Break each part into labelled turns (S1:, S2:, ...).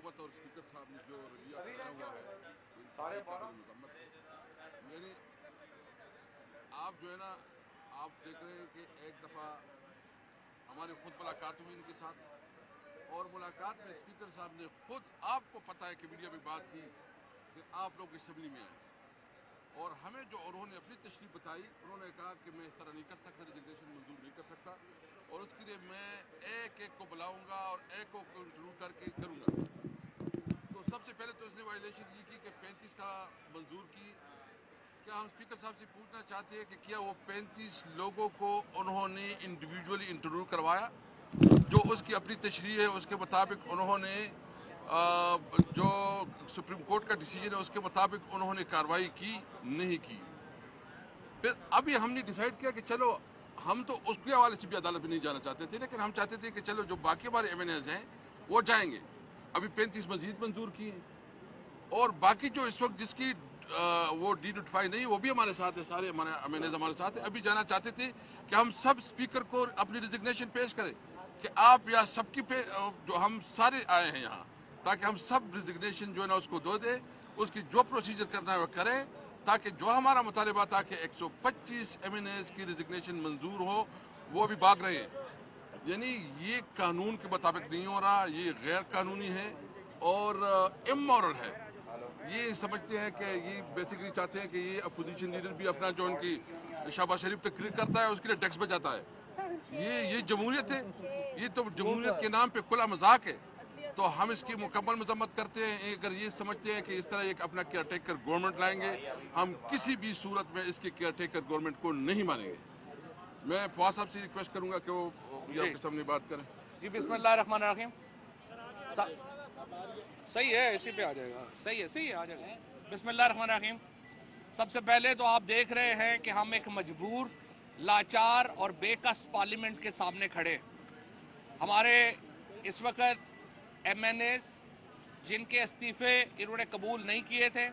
S1: हुकूमत और स्पीकर साहब ने जो रवैया अपनाया हुआ है इंतहाई काबिल मजम्मत है। यानी आप जो है ना, आप देख रहे हैं कि एक दफ़ा हमारी खुद मुलाकात हुई इनके साथ, और मुलाकात में स्पीकर साहब ने खुद, आपको पता है कि मीडिया में बात की कि आप लोग असम्बली में आए, और हमें जो उन्होंने अपनी तशरीफ बताई, उन्होंने कहा कि मैं इस तरह नहीं कर सकता, रिजिग्नेशन मंजूर नहीं कर सकता, और उसके लिए मैं एक एक को बुलाऊंगा और एक को इंटरव्यू करके करूंगा। तो सबसे पहले तो इसने वायलेशन ये की कि 35 का मंजूर की। क्या हम स्पीकर साहब से पूछना चाहते हैं कि क्या वो 35 लोगों को उन्होंने इंडिविजुअली इंटरव्यू करवाया? जो उसकी अपनी तशरीह है उसके मुताबिक उन्होंने जो सुप्रीम कोर्ट का डिसीजन है उसके मुताबिक उन्होंने कार्रवाई की नहीं की। फिर अभी हमने डिसाइड किया कि चलो, हम तो उसके हवाले से भी अदालत में नहीं जाना चाहते थे, लेकिन हम चाहते थे कि चलो जो बाकी हमारे एमएनएज हैं वो जाएंगे। अभी 35 मजीद मंजूर किए, और बाकी जो इस वक्त जिसकी वो डी-नोटिफाई नहीं, वो भी हमारे साथ है, सारे हमारे एमएनएज हमारे साथ है। अभी जाना चाहते थे कि हम सब स्पीकर को अपनी रिजिग्नेशन पेश करें कि आप या सबकी पे जो हम सारे आए हैं यहाँ, ताकि हम सब रिजिग्नेशन जो है ना उसको दो दे, उसकी जो प्रोसीजर करना है वो करें, ताकि जो हमारा मुतालबा था कि 125 एमएनएज की रिजिग्नेशन मंजूर हो, वो भी भाग रहे हैं। यानी ये कानून के मुताबिक नहीं हो रहा, ये गैर कानूनी है और इमोरल है। ये समझते हैं कि ये बेसिकली चाहते हैं कि ये अपोजिशन लीडर भी अपना जो उनकी शहबाज शरीफ तकरीर करता है उसके लिए टैक्स बचाता है। ये जमहूरियत है, ये तो जमहूरियत के नाम पे खुला मजाक है। तो हम इसकी मुकम्मल मजम्मत करते हैं। अगर ये समझते हैं कि इस तरह एक अपना केयर टेकर गवर्नमेंट लाएंगे, हम किसी भी सूरत में इसकी केयर टेकर गवर्नमेंट को नहीं मानेंगे। मैं फवाद साहब से रिक्वेस्ट करूंगा कि वो आपके सामने बात करें।
S2: जी, बिस्मिल्लाहिर्रहमानिर्रहीम। सही है, इसी पे आ जाएगा। सही है, आ जाएगा। बिस्मिल्लाहिर्रहमानिर्रहीम। सबसे पहले तो आप देख रहे हैं कि हम एक मजबूर, लाचार और बेकस पार्लियामेंट के सामने खड़े। हमारे इस वक्त एमएनएज जिनके इस्तीफे इन्होंने कबूल नहीं किए थे,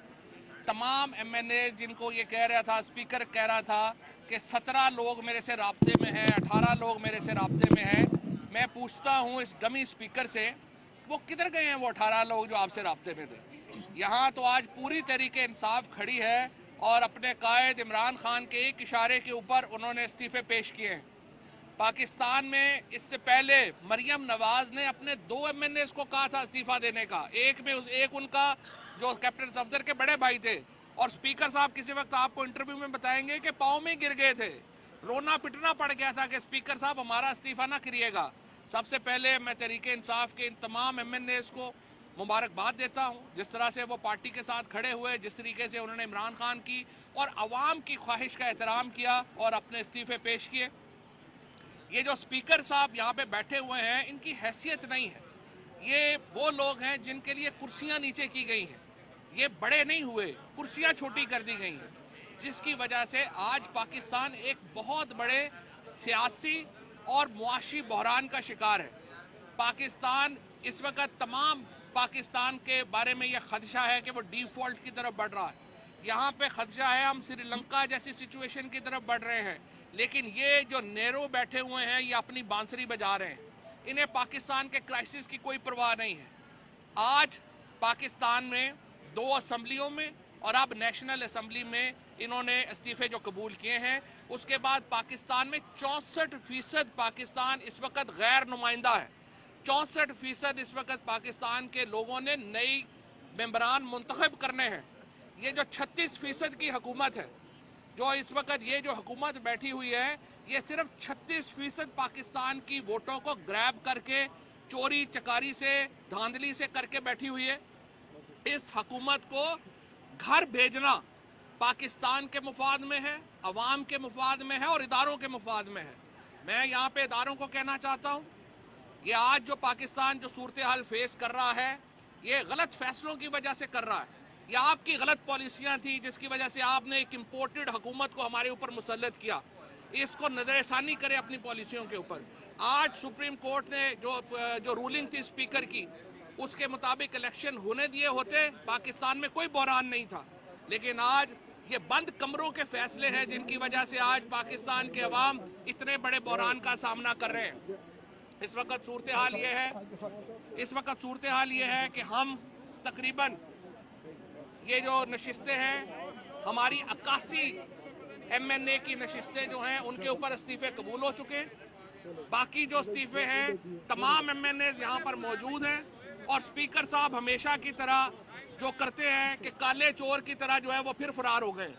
S2: तमाम एमएनए जिनको ये कह रहा था, स्पीकर कह रहा था कि 17 लोग मेरे से राब्ते में हैं, 18 लोग मेरे से राब्ते में हैं। मैं पूछता हूं इस डमी स्पीकर से, वो किधर गए हैं वो 18 लोग जो आपसे राब्ते में थे? यहां तो आज पूरी तरीके इंसाफ खड़ी है और अपने कायद इमरान खान के एक इशारे के ऊपर उन्होंने इस्तीफे पेश किए हैं। पाकिस्तान में इससे पहले मरियम नवाज ने अपने 2 एमएनएस को कहा था इस्तीफा देने का। एक उनका जो कैप्टन सफदर के बड़े भाई थे, और स्पीकर साहब किसी वक्त आपको इंटरव्यू में बताएंगे कि पांव में गिर गए थे, रोना पिटना पड़ गया था कि स्पीकर साहब हमारा इस्तीफा ना करिएगा। सबसे पहले मैं तहरीके इंसाफ के इन तमाम एमएनएस को मुबारकबाद देता हूं, जिस तरह से वो पार्टी के साथ खड़े हुए, जिस तरीके से उन्होंने इमरान खान की और अवाम की ख्वाहिश का एहतराम किया और अपने इस्तीफे पेश किए। ये जो स्पीकर साहब यहाँ पे बैठे हुए हैं, इनकी हैसियत नहीं है। ये वो लोग हैं जिनके लिए कुर्सियां नीचे की गई हैं। ये बड़े नहीं हुए, कुर्सियां छोटी कर दी गई हैं, जिसकी वजह से आज पाकिस्तान एक बहुत बड़े सियासी और मुआशी बहरान का शिकार है। पाकिस्तान इस वक्त तमाम पाकिस्तान के बारे में यह खदशा है कि वो डिफॉल्ट की तरफ बढ़ रहा है। यहाँ पे खदशा है हम श्रीलंका जैसी सिचुएशन की तरफ बढ़ रहे हैं। लेकिन ये जो नेहरू बैठे हुए हैं, ये अपनी बांसुरी बजा रहे हैं। इन्हें पाकिस्तान के क्राइसिस की कोई परवाह नहीं है। आज पाकिस्तान में 2 असेंबलियों में और अब नेशनल असेंबली में इन्होंने इस्तीफे जो कबूल किए हैं, उसके बाद पाकिस्तान में 64% पाकिस्तान इस वक्त गैर नुमाइंदा है। 64% इस वक्त पाकिस्तान के लोगों ने नई मेंबरान मुंतखब करने हैं। ये जो 36% की हुकूमत है, जो इस वक्त ये जो हुकूमत बैठी हुई है, ये सिर्फ 36% पाकिस्तान की वोटों को ग्रैब करके चोरी चकारी से, धांधली से करके बैठी हुई है। इस हुकूमत को घर भेजना पाकिस्तान के मुफाद में है, अवाम के मुफाद में है और इदारों के मुफाद में है। मैं यहाँ पे इदारों को कहना चाहता हूँ, ये आज जो पाकिस्तान जो सूरत हाल फेस कर रहा है, ये गलत फैसलों की वजह से कर रहा है। ये आपकी गलत पॉलिसियां थी जिसकी वजह से आपने एक इंपोर्टेड हुकूमत को हमारे ऊपर मुसल्लत किया। इसको नजरसानी करें अपनी पॉलिसियों के ऊपर। आज सुप्रीम कोर्ट ने जो रूलिंग थी स्पीकर की, उसके मुताबिक इलेक्शन होने दिए होते, पाकिस्तान में कोई बहरान नहीं था। लेकिन आज ये बंद कमरों के फैसले हैं जिनकी वजह से आज पाकिस्तान के अवाम इतने बड़े बहरान का सामना कर रहे हैं। इस वक्त सूरत हाल ये है कि हम तकरीबन ये जो नशिस्तें हैं, हमारी 81 MNA की नशिस्तें जो हैं उनके ऊपर इस्तीफे कबूल हो चुके हैं। बाकी जो इस्तीफे हैं तमाम MNAs यहाँ पर मौजूद हैं और स्पीकर साहब हमेशा की तरह जो करते हैं कि काले चोर की तरह जो है वो फिर फरार हो गए।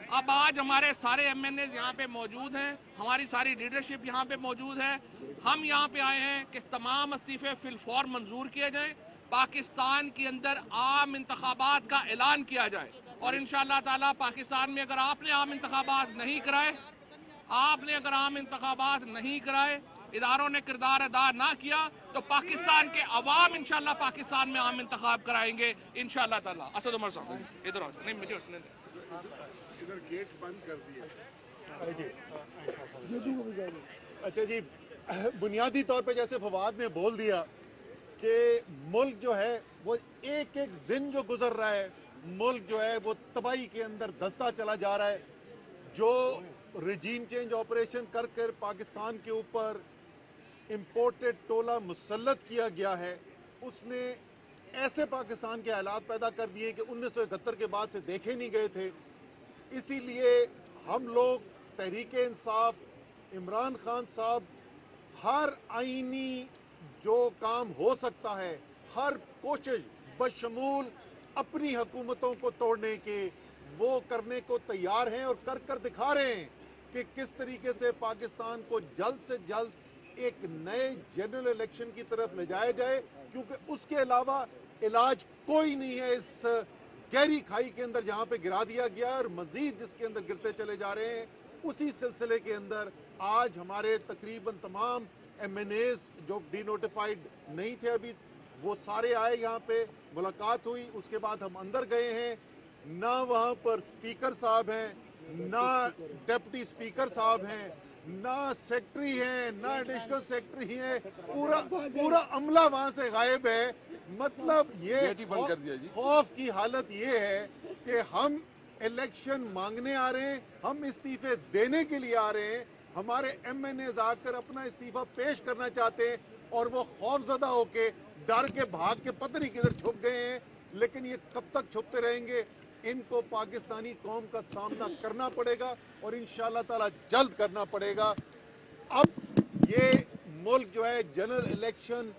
S2: अब आज हमारे सारे MNAs यहाँ पे मौजूद हैं, हमारी सारी लीडरशिप यहाँ पे मौजूद है। हम यहाँ पे आए हैं कि तमाम इस्तीफे फिलफौर मंजूर किए जाएं, पाकिस्तान के अंदर आम इंतखाबात का ऐलान किया जाए और इंशाअल्लाह ताला पाकिस्तान में अगर आपने आम इंतखाबात नहीं कराए, इदारों ने किरदार अदा ना किया तो पाकिस्तान के अवाम इंशाअल्लाह पाकिस्तान में आम इंतखाब कराएंगे इंशाअल्लाह ताला। असद उमर साहब इधर आओ, नहीं मुझे उठने दें।
S1: इधर गेट बंद कर दिए।
S3: अच्छा जी, बुनियादी तौर पे जैसे फवाद ने बोल दिया कि मुल्क जो है वो एक एक दिन जो गुजर रहा है, मुल्क जो है वो तबाही के अंदर धंसता चला जा रहा है। जो रिजीम चेंज ऑपरेशन कर कर पाकिस्तान के ऊपर इंपोर्टेड टोला मुसल्लत किया गया है, उसने ऐसे पाकिस्तान के हालात पैदा कर दिए कि 1971 के बाद से देखे नहीं गए थे। इसीलिए हम लोग तहरीके इंसाफ, इमरान खान साहब हर आईनी जो काम हो सकता है, हर कोशिश बशमूल अपनी हुकूमतों को तोड़ने के वो करने को तैयार हैं और कर कर दिखा रहे हैं कि किस तरीके से पाकिस्तान को जल्द से जल्द एक नए जनरल इलेक्शन की तरफ ले जाया जाए, क्योंकि उसके अलावा इलाज कोई नहीं है इस गहरी खाई के अंदर जहां पे गिरा दिया गया और मजीद जिसके अंदर गिरते चले जा रहे हैं। उसी सिलसिले के अंदर आज हमारे तकरीबन तमाम MNAs जो डिनोटिफाइड नहीं थे अभी, वो सारे आए, यहाँ पे मुलाकात हुई, उसके बाद हम अंदर गए हैं। ना वहां पर स्पीकर साहब हैं, ना डिप्टी स्पीकर साहब हैं, ना सेक्रेटरी हैं, ना एडिशनल सेक्रेटरी हैं, पूरा अमला वहां से गायब है। मतलब ये खौफ की हालत ये है कि हम इलेक्शन मांगने आ रहे हैं, हम इस्तीफे देने के लिए आ रहे हैं, हमारे MNAs आकर अपना इस्तीफा पेश करना चाहते हैं और वो खौफजदा होके डर के भाग के पता नहीं किधर छुप गए हैं। लेकिन ये कब तक छुपते रहेंगे? इनको पाकिस्तानी कौम का सामना करना पड़ेगा और इंशाअल्लाह ताला जल्द करना पड़ेगा। अब ये मुल्क जो है जनरल इलेक्शन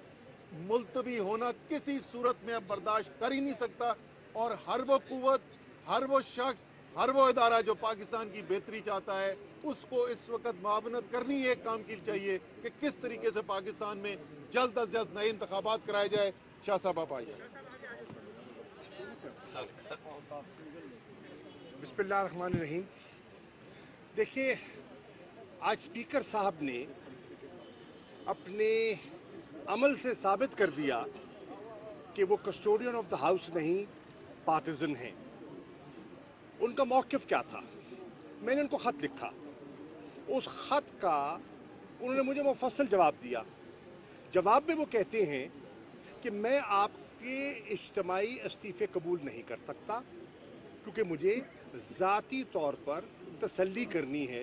S3: मुलतवी होना किसी सूरत में अब बर्दाश्त कर ही नहीं सकता और हर वो कुव्वत, हर वो शख्स, हर वो इदारा जो पाकिस्तान की बेहतरी चाहता है उसको इस वक्त मुआवनत करनी एक काम की चाहिए कि किस तरीके से पाकिस्तान में जल्द अज जल्द नए इंतखाबात कराए जाए। शाह साहब आप आइए।
S4: बिस्मिल्लाहिर्रहमानिर्रहीम। देखिए, आज स्पीकर साहब ने अपने अमल से साबित कर दिया कि वो कस्टोडियन ऑफ द हाउस नहीं, पार्टिजन हैं। उनका मौक़िफ़ क्या था? मैंने उनको खत लिखा, उस खत का उन्होंने मुझे मुफस्सल जवाब दिया। जवाब में वो कहते हैं कि मैं आपके इज्तिमाई इस्तीफे कबूल नहीं कर सकता क्योंकि मुझे ज़ाती तौर पर तसल्ली करनी है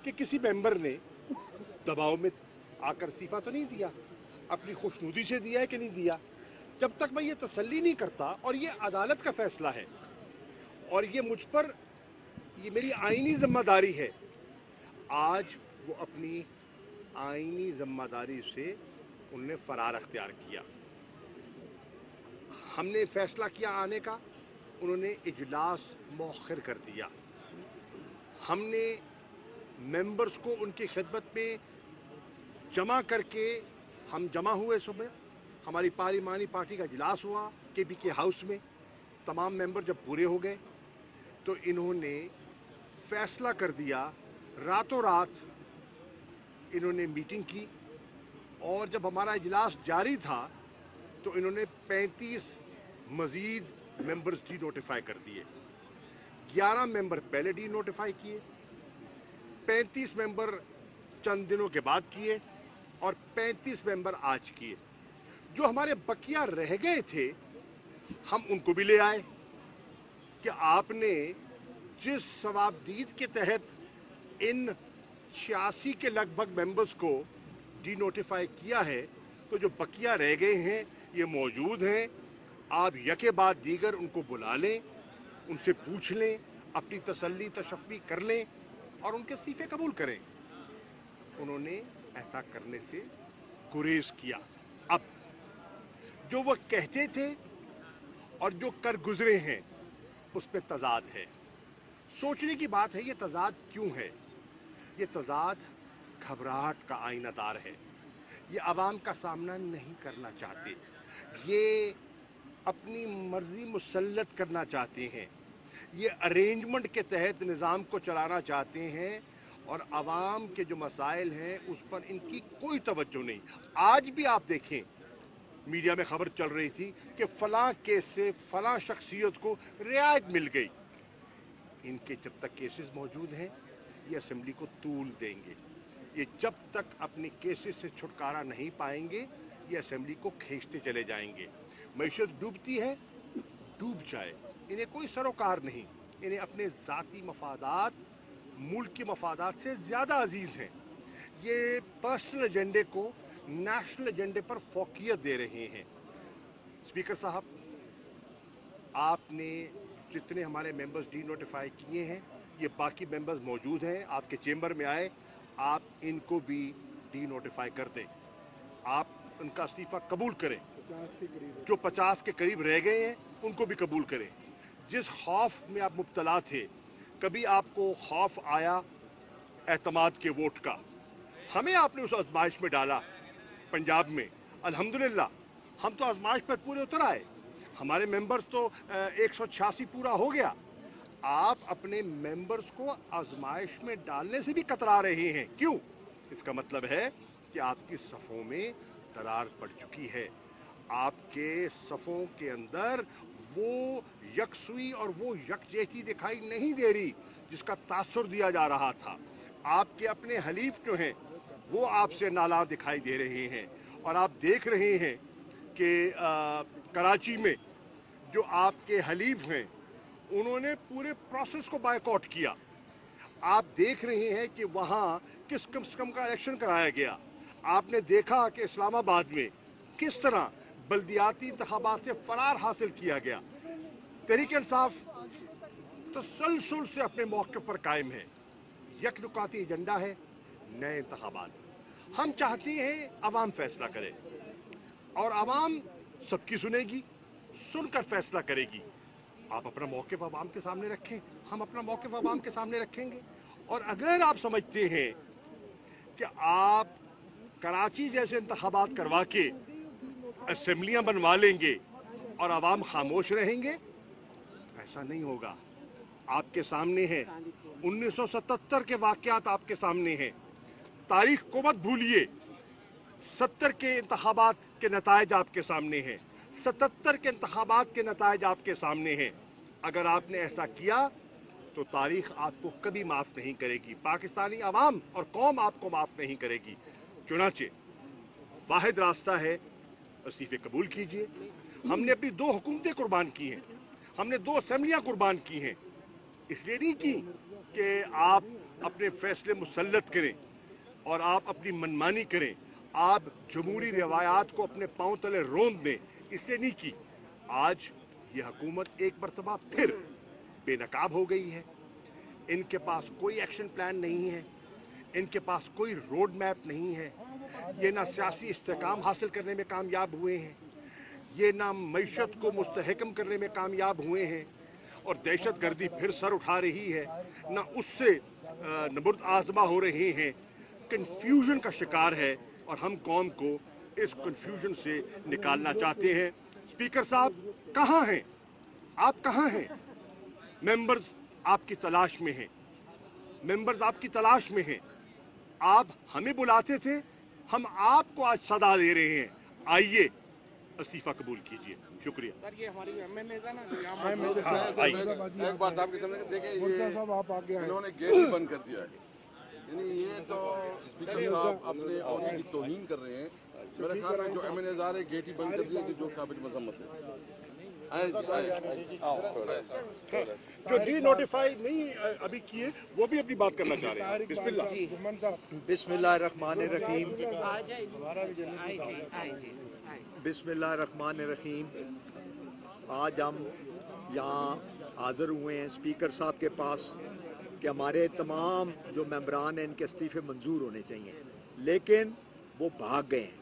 S4: कि किसी मेंबर ने दबाव में आकर इस्तीफा तो नहीं दिया, अपनी खुशनुदी से दिया है कि नहीं दिया। जब तक मैं ये तसल्ली नहीं करता, और ये अदालत का फैसला है और ये मुझ पर, ये मेरी आईनी जिम्मेदारी है। आज वो अपनी आईनी जिम्मेदारी से उन्होंने फरार अख्तियार किया। हमने फैसला किया आने का, उन्होंने इजलास मौखर कर दिया। हमने मेंबर्स को उनकी खिदमत में जमा करके हम जमा हुए। सुबह हमारी पार्लिमानी पार्टी का इजलास हुआ KPK हाउस में। तमाम मेंबर जब पूरे हो गए तो इन्होंने फैसला कर दिया, रातों रात इन्होंने मीटिंग की और जब हमारा इजलास जारी था तो इन्होंने 35 मजीद मेंबर्स डी नोटिफाई कर दिए। 11 मेंबर पहले डी नोटिफाई किए, 35 मेंबर चंद दिनों के बाद किए और 35 मेंबर आज किए। जो हमारे बकिया रह गए थे हम उनको भी ले आए कि आपने जिस सवाबदीद के तहत इन 86 के लगभग मेंबर्स को डी नोटिफाई किया है, तो जो बकिया रह गए हैं ये मौजूद हैं। आप यके बाद दीगर उनको बुला लें, उनसे पूछ लें, अपनी तसल्ली तशफ़ी कर लें और उनके इस्तीफे कबूल करें। उन्होंने ऐसा करने से गुरेज किया। अब जो वो कहते थे और जो कर गुजरे हैं उस पे तजाद है। सोचने की बात है ये तजाद क्यों है। ये तजाद घबराहट का आईनादार है। ये आवाम का सामना नहीं करना चाहते, ये अपनी मर्जी मुसल्लत करना चाहते हैं, ये अरेंजमेंट के तहत निज़ाम को चलाना चाहते हैं और आवाम के जो मसाइल हैं उस पर इनकी कोई तवज्जो नहीं। आज भी आप देखें मीडिया में खबर चल रही थी कि फलां केस से फलां शख्सियत को रियायत मिल गई। इनके जब तक केसेस मौजूद हैं ये असेंबली को तूल देंगे। ये जब तक अपने केसेस से छुटकारा नहीं पाएंगे ये असेंबली को खींचते चले जाएंगे। मईशत डूबती है, डूब जाए, इन्हें कोई सरोकार नहीं। इन्हें अपने ज़ाती मफादात मुल्क के मफादात से ज़्यादा अजीज़ हैं। ये पर्सनल एजेंडे को नेशनल एजेंडे पर फोकियत दे रहे हैं। स्पीकर साहब, आपने जितने हमारे मेंबर्स डी नोटिफाई किए हैं ये बाकी मेंबर्स मौजूद हैं, आपके चेंबर में आए, आप इनको भी डी नोटिफाई कर दें। आप उनका इस्तीफा कबूल करें। जो 50 के करीब रह गए हैं उनको भी कबूल करें। जिस खौफ में आप मुब्तला थे, कभी आपको खौफ आया एतमाद के वोट का, हमें आपने उस आजमाइश में डाला पंजाब में। अल्हम्दुलिल्लाह हम तो आजमाइश पर पूरे उतर आए, हमारे मेंबर्स तो 186 पूरा हो गया। आप अपने मेंबर्स को आजमाइश में डालने से भी कतरा रहे हैं, क्यों? इसका मतलब है कि आपकी सफ़ों में दरार पड़ चुकी है। आपके सफ़ों के अंदर वो यकसुई और वो यकजहती दिखाई नहीं दे रही जिसका तासुर दिया जा रहा था। आपके अपने हलीफ जो हैं वो आपसे नाला दिखाई दे रहे हैं और आप देख रहे हैं कि कराची में जो आपके हलीफ हैं उन्होंने पूरे प्रोसेस को बायकॉट किया। आप देख रहे हैं कि वहां किस किस्म का इलेक्शन कराया गया। आपने देखा कि इस्लामाबाद में किस तरह बल्दियाती इंतखाबात से फरार हासिल किया गया। तहरीक इंसाफ तसलसल से अपने मौक़िफ़ पर कायम है। यकनुकाती एजेंडा है नए इंतखाबात। हम चाहते हैं अवाम फैसला करे और अवाम सबकी सुनेगी, सुनकर फैसला करेगी। आप अपना मौक़िफ़ अवाम के सामने रखें, हम अपना मौक़िफ़ अवाम के सामने रखेंगे। और अगर आप समझते हैं कि आप कराची जैसे इंतखाबात करवा के असेंबलियां बनवा लेंगे और अवाम खामोश रहेंगे, ऐसा नहीं होगा। आपके सामने है 1977 के वाक़यात आपके सामने हैं। तारीख को मत भूलिए। 70 के इंतखाबात के नतायज आपके सामने हैं, 77 के इंतखाबात के नतायज आपके सामने हैं। अगर आपने ऐसा किया तो तारीख आपको कभी माफ नहीं करेगी, पाकिस्तानी अवाम और कौम आपको माफ नहीं करेगी। चुनाचे वाहिद रास्ता है, इस्तीफे कबूल कीजिए। हमने अपनी 2 हुकूमतें कुर्बान की हैं, हमने 2 असेंबलियां कुर्बान की हैं, इसलिए नहीं की कि आप अपने फैसले मुसल्लत करें और आप अपनी मनमानी करें, आप जमहूरी रवायात को अपने पांव तले रोंद दें, इसलिए नहीं की। आज ये हुकूमत एक मरतबा फिर बेनकाब हो गई है। इनके पास कोई एक्शन प्लान नहीं है, इनके पास कोई रोड मैप नहीं है। ये ना सियासी इस्तेकाम हासिल करने में कामयाब हुए हैं, ये ना मईशत को मुस्तहकम करने में कामयाब हुए हैं और दहशत गर्दी फिर सर उठा रही है, ना उससे नबुर्द आजमा हो रहे हैं। कन्फ्यूजन का शिकार है और हम कौम को इस कन्फ्यूजन से निकालना चाहते हैं। स्पीकर साहब कहां हैं? आप कहां हैं? मेंबर्स आपकी तलाश में हैं, मेंबर्स आपकी तलाश में हैं। आप हमें बुलाते थे, हम आपको आज सदा दे रहे हैं, आइए इस्तीफा कबूल कीजिए। शुक्रिया
S2: सर। ये हमारी एमएनएज है ना जो यहाँ
S1: एक बात आपके सामने देखिए, इन्होंने गेट ही बंद कर दिया है। यानी ये तो स्पीकर साहब अपने औहदे की तौहीन कर रहे हैं। मेरे ख्याल में जो एमएनएज आ रहे गेट ही बंद कर दिया कि जो काबिल मजम्मत है।
S4: جو ڈی نوٹیفائی نہیں ابھی کیے وہ بھی اپنی بات کرنا چاہ رہے ہیں. بسم اللہ.
S5: بسم اللہ الرحمن الرحیم. بسم اللہ الرحمن الرحیم. آج ہم یہاں حاضر ہوئے ہیں اسپیکر صاحب کے پاس کہ ہمارے تمام جو ممبران ہیں ان کے استعفے منظور ہونے چاہیے، لیکن وہ بھاگ گئے ہیں.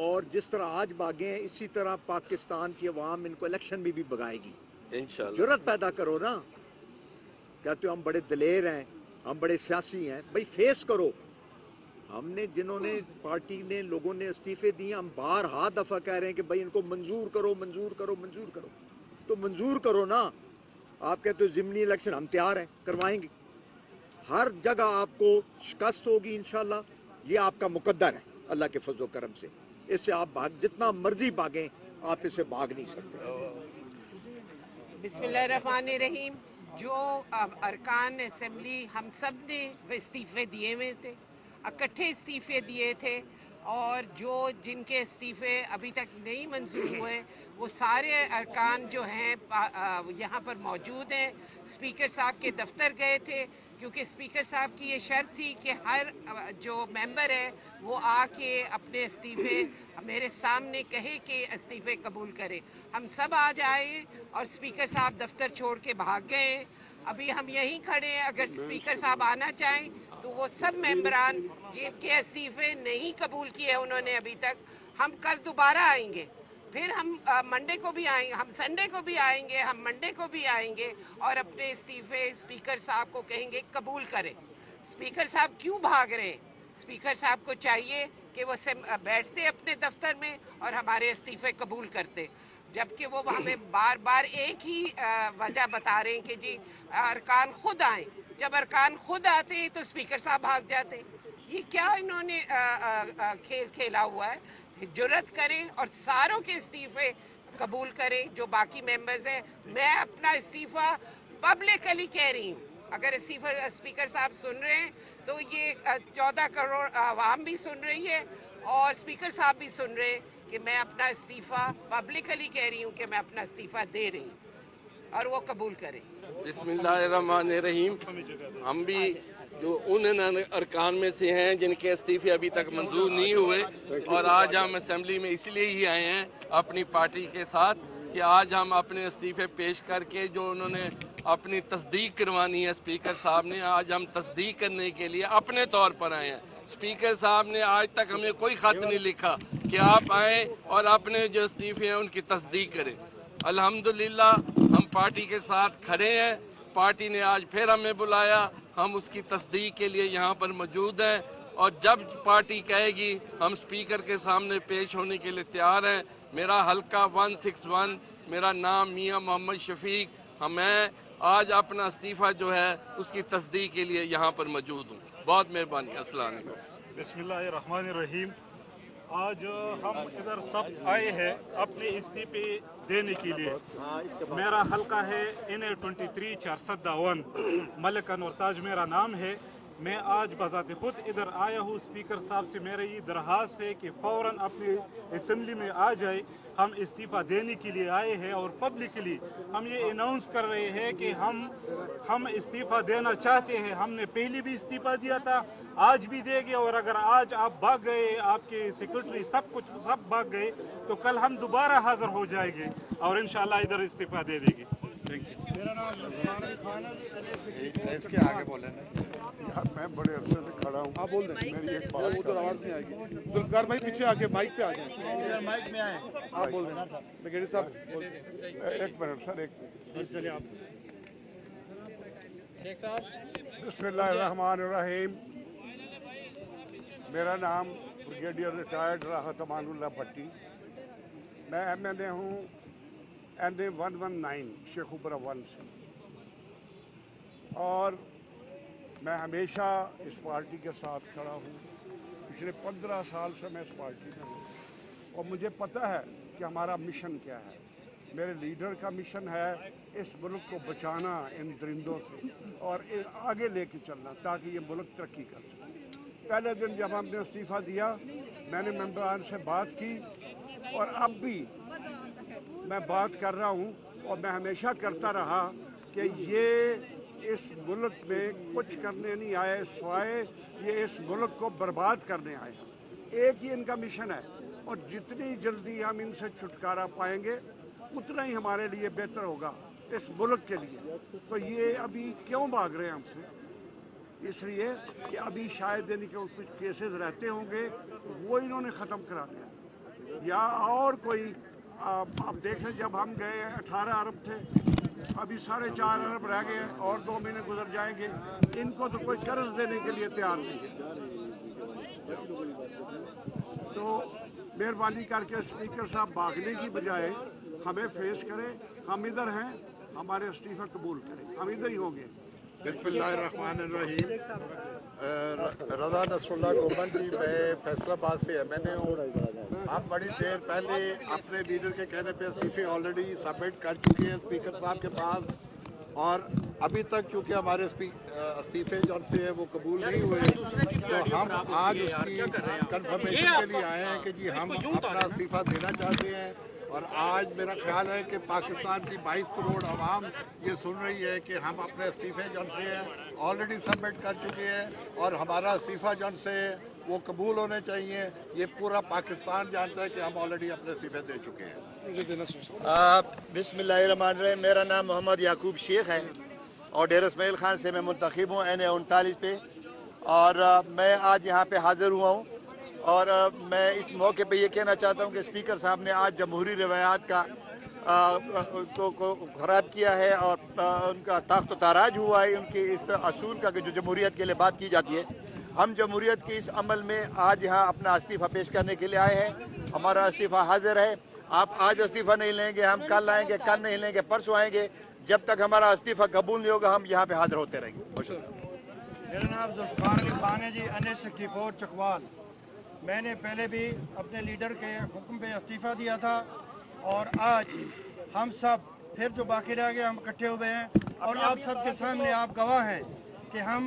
S5: اور جس طرح آج بھاگے ہیں اسی طرح پاکستان کی عوام ان کو الیکشن میں بھی بھگائے گی. انشاءاللہ جرأت پیدا کرو نا. کہتے ہو ہم بڑے دلیر ہیں، ہم بڑے سیاسی ہیں. بھائی فیس کرو. ہم نے جنہوں نے پارٹی نے لوگوں نے استعفے دیے، ہم بارہا دفعہ کہہ رہے ہیں کہ بھائی ان کو منظور کرو منظور کرو منظور کرو. تو منظور کرو نا. آپ کہتے ہو ضمنی الیکشن، ہم تیار ہیں، کروائیں گے. ہر جگہ آپ کو شکست ہوگی انشاءاللہ. یہ آپ کا مقدر ہے اللہ کے فضل و کرم سے. اس سے آپ جتنا مرضی بھاگیں آپ اس سے بھاگ نہیں سکتے.
S6: بسم اللہ الرحمن الرحیم. جو ارکان اسمبلی ہم سب نے استعفے دیے ہوئے تھے، اکٹھے استعفے دیے تھے، اور جن کے استعفے ابھی تک نہیں منظور ہوئے وہ سارے ارکان جو ہیں یہاں پر موجود ہیں. اسپیکر صاحب کے دفتر گئے تھے کیونکہ اسپیکر صاحب کی یہ شرط تھی کہ ہر جو ممبر ہے وہ آ کے اپنے استعفے میرے سامنے کہے کہ استعفے قبول کرے. ہم سب آج آئے اور اسپیکر صاحب دفتر چھوڑ کے بھاگ گئے. ابھی ہم یہیں کھڑے ہیں. اگر اسپیکر صاحب آنا چاہیں تو وہ سب ممبران جن کے استعفے نہیں قبول کیے انہوں نے ابھی تک، ہم کل دوبارہ آئیں گے. پھر ہم منڈے کو بھی آئیں گے، ہم سنڈے کو بھی آئیں گے، ہم منڈے کو بھی آئیں گے اور اپنے استعفے اسپیکر صاحب کو کہیں گے قبول کریں. اسپیکر صاحب کیوں بھاگ رہے ہیں؟ اسپیکر صاحب کو چاہیے کہ وہ بیٹھتے اپنے دفتر میں اور ہمارے استعفے قبول کرتے، جبکہ وہ ہمیں بار بار ایک ہی وجہ بتا رہے ہیں کہ جی ارکان خود آئیں. جب ارکان خود آتے تو اسپیکر صاحب بھاگ جاتے. یہ کیا انہوں نے کھیل کھیلا ہوا ہے؟ جرأت کریں اور ساروں کے استعفے قبول کریں جو باقی ممبرز ہیں. میں اپنا استعفیٰ پبلکلی کہہ رہی ہوں. اگر اسپیکر صاحب سن رہے ہیں تو یہ 14 کروڑ عوام بھی سن رہی ہے اور اسپیکر صاحب بھی سن رہے ہیں کہ میں اپنا استعفیٰ پبلکلی کہہ رہی ہوں کہ میں اپنا استعفیٰ دے رہی ہوں اور وہ قبول کریں.
S7: بسم اللہ الرحمن الرحیم. ہم بھی جو ان ارکان میں سے ہیں جن کے استعفے ابھی تک منظور نہیں ہوئے، اور آج ہم اسمبلی میں اس لیے ہی آئے ہیں اپنی پارٹی کے ساتھ کہ آج ہم اپنے استعفے پیش کر کے جو انہوں نے اپنی تصدیق کروانی ہے اسپیکر صاحب نے، آج ہم تصدیق کرنے کے لیے اپنے طور پر آئے ہیں. اسپیکر صاحب نے آج تک ہمیں کوئی خط نہیں لکھا کہ آپ آئیں اور اپنے جو استعفے ہیں ان کی تصدیق کریں. الحمدللہ ہم پارٹی کے ساتھ کھڑے ہیں. پارٹی نے آج پھر ہمیں بلایا، ہم اس کی تصدیق کے لیے یہاں پر موجود ہیں، اور جب پارٹی کہے گی ہم اسپیکر کے سامنے پیش ہونے کے لیے تیار ہیں. میرا حلقہ 161، میرا نام میاں محمد شفیق. میں آج اپنا استعفیٰ جو ہے اس کی تصدیق کے لیے یہاں پر موجود ہوں. بہت مہربانی. السلام علیکم.
S8: بسم اللہ الرحمن الرحیم. آج ہم ادھر سب آئے ہیں اپنے استعفے دینے کے لیے. میرا حلقہ ہے NA23 451، ملک انور تاج میرا نام ہے. میں آج بذات خود ادھر آیا ہوں. اسپیکر صاحب سے میرا یہ درخواست ہے کہ فوراً اپنی اسمبلی میں آ جائے. ہم استعفیٰ دینے کے لیے آئے ہیں اور پبلکلی ہم یہ اناؤنس کر رہے ہیں کہ ہم استعفیٰ دینا چاہتے ہیں. ہم نے پہلے بھی استعفیٰ دیا تھا، آج بھی دیں گے، اور اگر آج آپ بھاگ گئے، آپ کے سیکرٹری سب بھاگ گئے، تو کل ہم دوبارہ حاضر ہو جائیں گے اور انشاءاللہ ادھر استعفیٰ دے دیں گے.
S4: میرا نام اس کے آگے بولیں. میں بڑے عرصے سے کھڑا ہوں. آپ بول دیں. میری ایک بات ادھر آواز نہیں آئے گی. ذوالفقار بھائی پیچھے آ کے مائک پہ آ جائیں. مائک میں آئیں. آپ بول دیں. بگیڑی صاحب ایک منٹ سر، ایک منٹ. چلیے آپ. بسم اللہ الرحمن الرحیم. میرا نام بریگیڈیئر ریٹائرڈ راحت امان اللہ بھٹی. میں MLA ہوں NA 119 شیخوپورہ 1 سے، اور میں ہمیشہ اس پارٹی کے ساتھ کھڑا ہوں. پچھلے 15 سال سے میں اس پارٹی میں ہوں اور مجھے پتہ ہے کہ ہمارا مشن کیا ہے. میرے لیڈر کا مشن ہے اس ملک کو بچانا ان درندوں سے اور آگے لے کے چلنا تاکہ یہ ملک ترقی کر سکے. پہلے دن جب ہم نے استعفیٰ دیا میں نے ممبران سے بات کی، اور اب بھی मैं बात कर रहा हूं और मैं हमेशा करता रहा कि ये इस मुल्क में कुछ करने नहीं आए, सिवाय ये इस मुल्क को बर्बाद करने आए हैं। एक ही इनका मिशन है और जितनी जल्दी हम इनसे छुटकारा पाएंगे उतना ही हमारे लिए बेहतर होगा इस मुल्क के लिए। तो ये अभी क्यों भाग रहे हैं हमसे? इसलिए कि अभी शायद इनके कुछ केसेस रहते होंगे, वो इन्होंने ख़त्म करा दिया, या और कोई अब देखें, जब हम गए 18 अरब थे, अभी 4.5 अरब रह गए और 2 महीने गुजर जाएंगे। इनको तो कोई कर्ज देने के लिए तैयार नहीं है। तो मेहरबानी करके स्पीकर साहब भागने की बजाय हमें फेस करें। हम इधर हैं, हमारे इस्तीफा कबूल करें, हम इधर ही होंगे।
S3: बिस्मिल्लाहिर्रहमानिर्रहीम। रज़ा नसरुल्लाह कोमल जी, मैं फैसलाबाद से MNA हूँ। हम बड़ी देर पहले अपने लीडर के कहने पे इस्तीफे ऑलरेडी सबमिट कर चुके हैं स्पीकर साहब के पास, और अभी तक चूँकि हमारे इस्तीफे जो से है वो कबूल नहीं हुए, तो हम आज उसकी कंफर्मेशन के लिए आए हैं कि जी हम अपना इस्तीफा देना चाहते हैं। और आज मेरा ख्याल है कि पाकिस्तान की 22 करोड़ आवाम ये सुन रही है कि हम अपने इस्तीफे जो से हैं ऑलरेडी सबमिट कर चुके हैं और हमारा इस्तीफा जो से वो कबूल होने चाहिए। ये पूरा पाकिस्तान जानता है कि हम ऑलरेडी अपने इस्तीफे दे चुके हैं।
S9: बिस्मिल्लाहिर्रहमानिर्रहीम। मेरा नाम मोहम्मद याकूब शेख है और डेरा इस्माइल खान से मैं मुंतखब हूँ NA 39 पे, और मैं आज यहाँ पे हाजिर हुआ हूँ। और मैं इस मौके पे ये कहना चाहता हूँ कि स्पीकर साहब ने आज जमहूरी रवायात का को ख़राब किया है और उनका तख्त ताराज हुआ है उनके इस असूल का कि जो जमहूरियत के लिए बात की जाती है। हम जमहूरियत के इस अमल में आज यहाँ अपना इस्तीफ़ा पेश करने के लिए आए हैं। हमारा इस्तीफ़ा हाजिर है। आप आज इस्तीफ़ा नहीं लेंगे, हम कल आएंगे, कल नहीं लेंगे, परसों आएंगे। जब तक हमारा इस्तीफ़ा कबूल नहीं होगा हम यहाँ पे हाजिर होते रहेंगे।
S10: मेरा नाम जुल्फ़िकार अली खान है जी, NA 64 चकवाल। मैंने पहले भी अपने लीडर के हुक्म पे इस्तीफ़ा दिया था और आज हम सब फिर जो बाकी रह गए हम इकट्ठे हुए हैं और आप सब के सामने आप गवाह हैं कि हम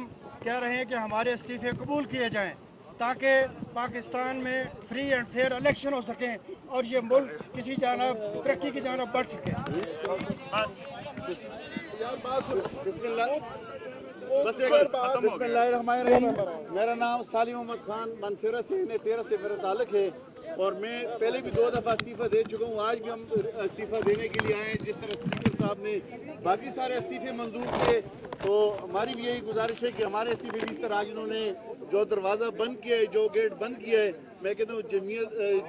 S10: कह रहे हैं कि हमारे इस्तीफ़े कबूल किए जाएं ताकि पाकिस्तान में फ्री एंड फेयर इलेक्शन हो सकें और ये मुल्क किसी जानब तरक्की की जानब बढ़ सके।
S3: बिस्मिल्लाहिर्रहमानिर्रहीम। मेरा नाम सालिम मोहम्मद खान मनसेरा से NA 13 से मेरा ताल्लुक है और मैं पहले भी 2 दफ़ा इस्तीफ़ा दे चुका हूँ। आज भी हम इस्तीफ़ा देने के लिए आए हैं। जिस तरह स्पीकर साहब ने बाकी सारे इस्तीफ़े मंजूर किए, तो हमारी भी यही गुजारिश है कि हमारे इस्तीफ़े भी इस तरह आज उन्होंने जो दरवाज़ा बंद किया है, जो गेट बंद किया है, मैं कहता हूँ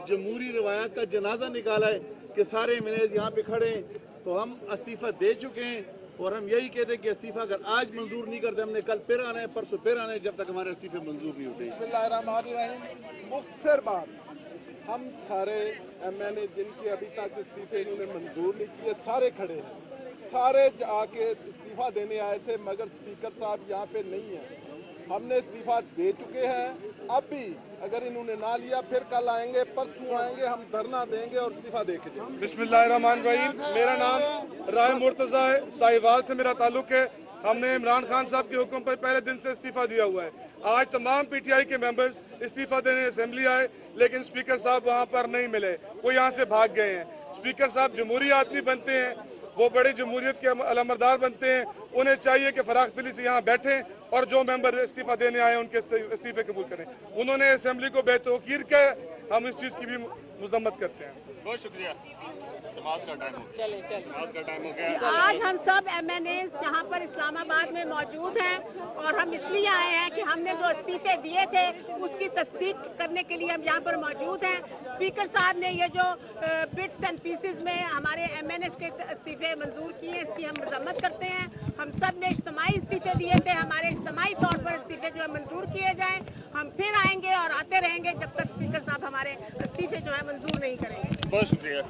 S3: जमहूरी रवायात का जनाजा निकाला है कि सारे MNAs यहाँ पे खड़े हैं। तो हम इस्तीफ़ा दे चुके हैं और हम यही कहते हैं कि इस्तीफ़ा अगर आज मंजूर नहीं करते, हमने कल फिर आना है, परसों फिर आना है, जब तक हमारे इस्तीफ़े मंजूर नहीं होते।
S11: बिस्मिल्लाहिर्रहमानिर्रहीम। मुख्तसर बात, हम सारे MNA जिनके अभी तक इस्तीफे इन्होंने मंजूर नहीं किए सारे खड़े हैं, सारे आके इस्तीफा देने आए थे, मगर स्पीकर साहब यहाँ पे नहीं है। हमने इस्तीफा दे चुके हैं। अब भी अगर इन्होंने ना लिया फिर कल आएंगे, परसों आएंगे, हम धरना देंगे और इस्तीफा दे के जाएंगे।
S10: बिस्मिल्लाहिर्रहमानिर्रहीम। मेरा नाम राय मुर्तज़ा है, साहिवाल से मेरा ताल्लुक है। हमने इमरान खान साहब के हुक्म पर पहले दिन से इस्तीफा दिया हुआ है। आज तमाम PTI के मेंबर्स इस्तीफा देने असेंबली आए, लेकिन स्पीकर साहब वहां पर नहीं मिले, वो यहाँ से भाग गए हैं। स्पीकर साहब जमहूरी आदमी बनते हैं, वो बड़े जमहूरियत के अलमबरदार बनते हैं। उन्हें चाहिए कि फराख दिली से यहाँ बैठें और जो मेंबर इस्तीफा देने आए उनके इस्तीफे कबूल करें। उन्होंने असेंबली को बेतौकीर किया, हम इस चीज़ की भी मुजम्मत करते हैं।
S12: बहुत शुक्रिया। नमाज का टाइम हो गया। नमाज का टाइम हो गया।
S6: आज हम सब MNAs यहाँ पर इस्लामाबाद में मौजूद हैं और हम इसलिए आए हैं कि हमने जो इस्तीफे दिए थे उसकी तस्दीक करने के लिए हम यहाँ पर मौजूद हैं। स्पीकर साहब ने ये जो बिट्स एंड पीसेस में हमारे MNAs के इस्तीफे मंजूर किए, इसकी हम मजम्मत करते हैं। हम सब ने इज्तिमाई इस्तीफे दिए थे, हमारे इज्तिमाई तौर पर इस्तीफे जो है मंजूर किए जाएं। हम फिर आएंगे और आते रहेंगे जब तक स्पीकर साहब हमारे इस्तीफे जो है मंजूर नहीं करेंगे।
S12: बहुत शुक्रिया।